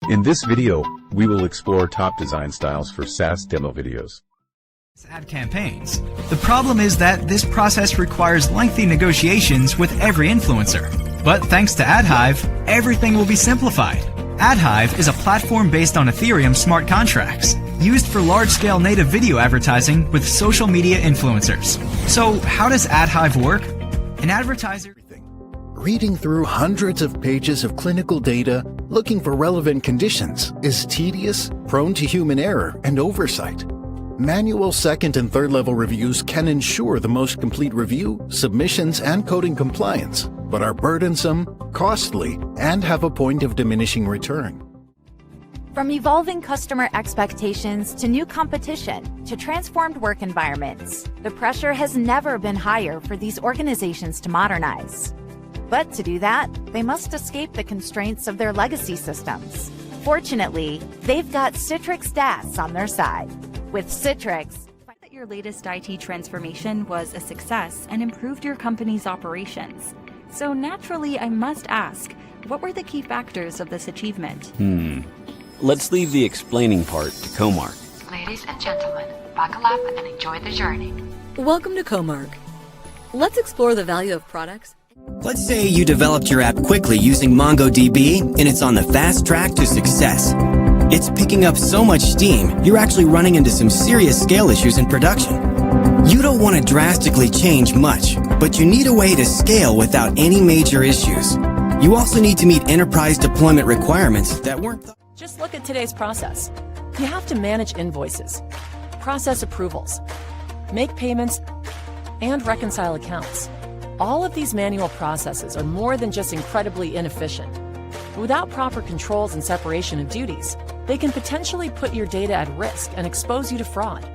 In this video, we will explore top design styles for SaaS demo videos. Ad campaigns. The problem is that this process requires lengthy negotiations with every influencer. But thanks to AdHive, everything will be simplified. AdHive is a platform based on Ethereum smart contracts, used for large-scale native video advertising with social media influencers. So how does AdHive work? An advertiser... Reading through hundreds of pages of clinical data, looking for relevant conditions, is tedious, prone to human error and oversight. Manual second and third level reviews can ensure the most complete review, submissions, and coding compliance, but are burdensome, costly, and have a point of diminishing return. From evolving customer expectations to new competition to transformed work environments, the pressure has never been higher for these organizations to modernize. But to do that, they must escape the constraints of their legacy systems. Fortunately, they've got Citrix DaaS on their side. With Citrix, that your latest IT transformation was a success and improved your company's operations. So naturally, I must ask, what were the key factors of this achievement? Let's leave the explaining part to Comark. Ladies and gentlemen, buckle up and enjoy the journey. Welcome to Comark. Let's explore the value of products. Let's say you developed your app quickly using MongoDB and it's on the fast track to success. It's picking up so much steam, you're actually running into some serious scale issues in production. You don't want to drastically change much, but you need a way to scale without any major issues. You also need to meet enterprise deployment requirements that weren't... Just look at today's process. You have to manage invoices, process approvals, make payments, and reconcile accounts. All of these manual processes are more than just incredibly inefficient. Without proper controls and separation of duties, they can potentially put your data at risk and expose you to fraud.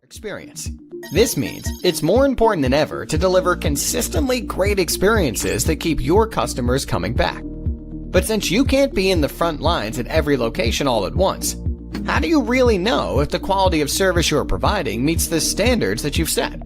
Experience. This means it's more important than ever to deliver consistently great experiences that keep your customers coming back. But since you can't be in the front lines at every location all at once, how do you really know if the quality of service you're providing meets the standards that you've set?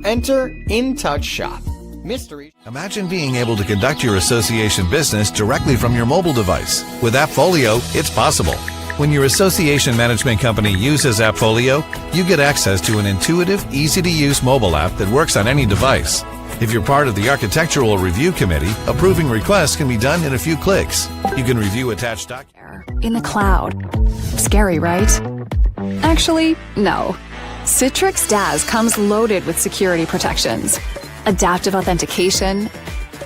Enter InTouch Shop. Mystery. Imagine being able to conduct your association business directly from your mobile device. With AppFolio, it's possible. When your association management company uses AppFolio, you get access to an intuitive, easy-to-use mobile app that works on any device. If you're part of the Architectural Review Committee, approving requests can be done in a few clicks. You can review attached documents. In the cloud. Scary, right? Actually, no. Citrix DaaS comes loaded with security protections, adaptive authentication,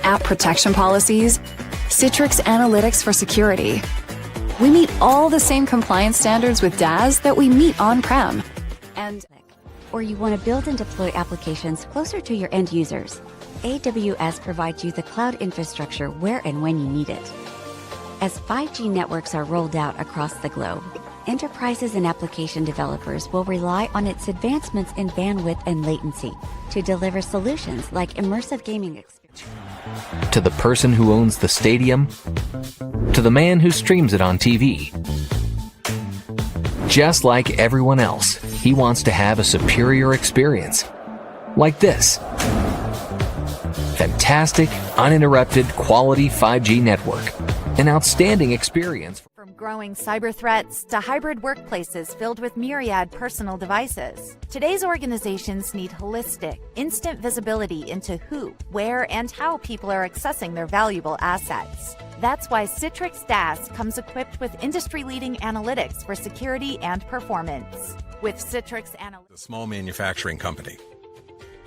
app protection policies, Citrix Analytics for security. We meet all the same compliance standards with DaaS that we meet on-prem. Or you want to build and deploy applications closer to your end users. AWS provides you the cloud infrastructure where and when you need it. As 5G networks are rolled out across the globe, enterprises and application developers will rely on its advancements in bandwidth and latency to deliver solutions like immersive gaming experience. To the person who owns the stadium, to the man who streams it on TV. Just like everyone else, he wants to have a superior experience. Like this. Fantastic, uninterrupted, quality 5G network. An outstanding experience. From growing cyber threats to hybrid workplaces filled with myriad personal devices, today's organizations need holistic, instant visibility into who, where, and how people are accessing their valuable assets. That's why Citrix DaaS comes equipped with industry-leading analytics for security and performance. With Citrix Analytics, a small manufacturing company,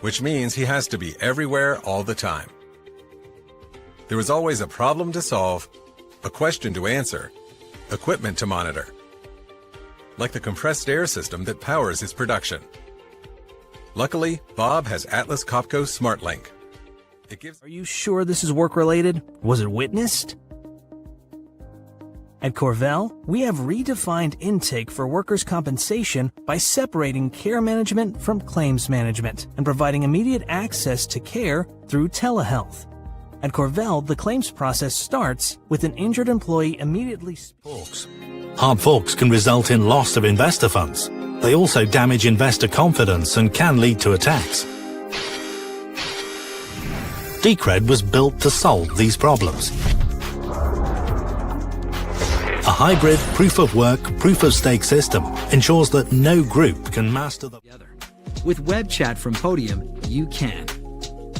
which means he has to be everywhere all the time. There is always a problem to solve, a question to answer, equipment to monitor, like the compressed air system that powers his production. Luckily, Bob has Atlas Copco SmartLink. Are you sure this is work-related? Was it witnessed? At Corvell, we have redefined intake for workers' compensation by separating care management from claims management and providing immediate access to care through telehealth. At Corvell, the claims process starts with an injured employee immediately... Hard forks can result in loss of investor funds. They also damage investor confidence and can lead to attacks. Decred was built to solve these problems. A hybrid proof-of-work, proof-of-stake system ensures that no group can master the... With Web Chat from Podium, you can.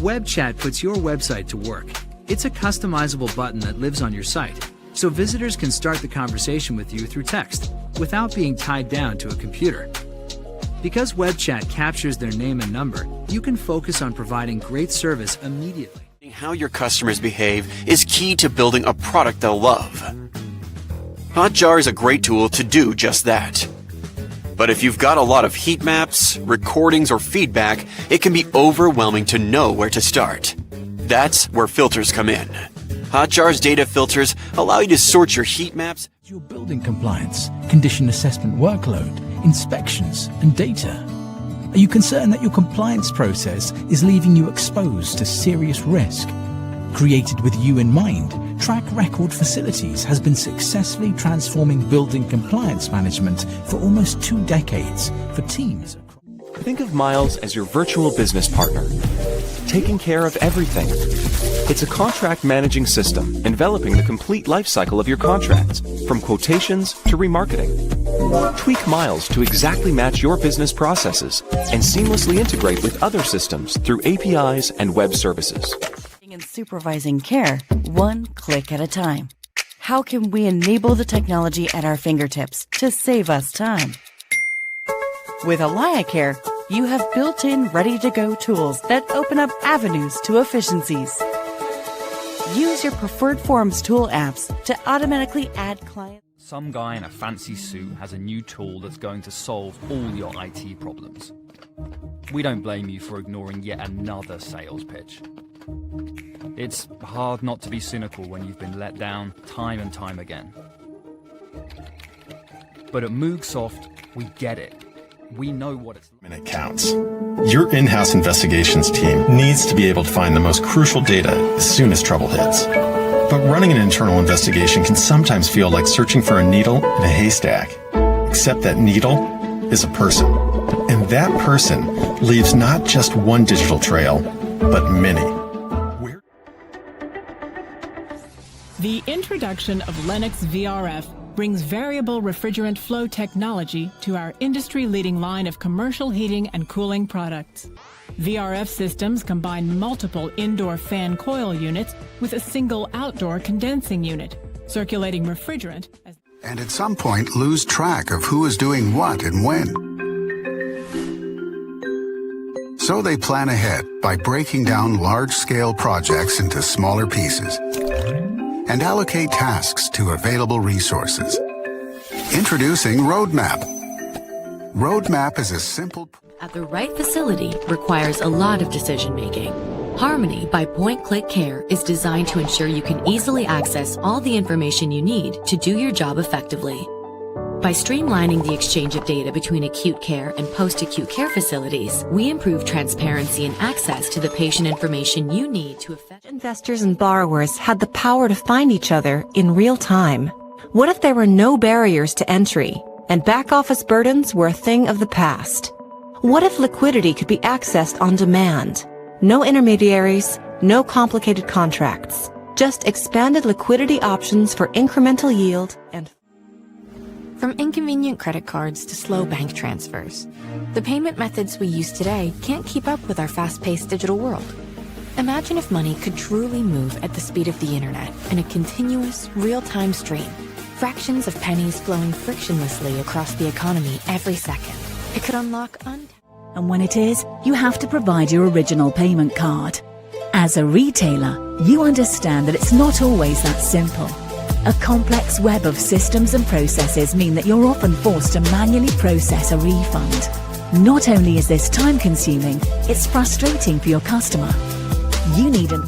Web Chat puts your website to work. It's a customizable button that lives on your site, so visitors can start the conversation with you through text without being tied down to a computer. Because Web Chat captures their name and number, you can focus on providing great service immediately. How your customers behave is key to building a product they'll love. Hotjar is a great tool to do just that. But if you've got a lot of heat maps, recordings, or feedback, it can be overwhelming to know where to start. That's where filters come in. Hotjar's data filters allow you to sort your heat maps, your building compliance, condition assessment workload, inspections, and data. Are you concerned that your compliance process is leaving you exposed to serious risk? Created with you in mind, Track Record Facilities has been successfully transforming building compliance management for almost 2 decades for teams. Think of Miles as your virtual business partner, taking care of everything. It's a contract managing system enveloping the complete life cycle of your contracts, from quotations to remarketing. Tweak Miles to exactly match your business processes and seamlessly integrate with other systems through APIs and web services. And supervising care, one click at a time. How can we enable the technology at our fingertips to save us time? With AlayaCare, you have built-in, ready-to-go tools that open up avenues to efficiencies. Use your preferred Forms tool apps to automatically add clients. Some guy in a fancy suit has a new tool that's going to solve all your IT problems. We don't blame you for ignoring yet another sales pitch. It's hard not to be cynical when you've been let down time and time again. But at Moogsoft, we get it. We know what it's like. It counts. Your in-house investigations team needs to be able to find the most crucial data as soon as trouble hits. But running an internal investigation can sometimes feel like searching for a needle in a haystack. Except that needle is a person. And that person leaves not just one digital trail, but many. The introduction of Lennox VRF brings variable refrigerant flow technology to our industry-leading line of commercial heating and cooling products. VRF systems combine multiple indoor fan coil units with a single outdoor condensing unit, circulating refrigerant and at some point lose track of who is doing what and when. So they plan ahead by breaking down large-scale projects into smaller pieces and allocate tasks to available resources. Introducing Roadmap. Roadmap is a simple... At the right facility requires a lot of decision-making. Harmony by Point Click Care is designed to ensure you can easily access all the information you need to do your job effectively. By streamlining the exchange of data between acute care and post-acute care facilities, we improve transparency and access to the patient information you need to affect... Investors and borrowers had the power to find each other in real time. What if there were no barriers to entry and back-office burdens were a thing of the past? What if liquidity could be accessed on demand? No intermediaries, no complicated contracts, just expanded liquidity options for incremental yield and... From inconvenient credit cards to slow bank transfers, the payment methods we use today can't keep up with our fast-paced digital world. Imagine if money could truly move at the speed of the internet in a continuous, real-time stream. Fractions of pennies flowing frictionlessly across the economy every second. It could unlock And when it is, you have to provide your original payment card. As a retailer, you understand that it's not always that simple. A complex web of systems and processes mean that you're often forced to manually process a refund. Not only is this time-consuming, it's frustrating for your customer. You need an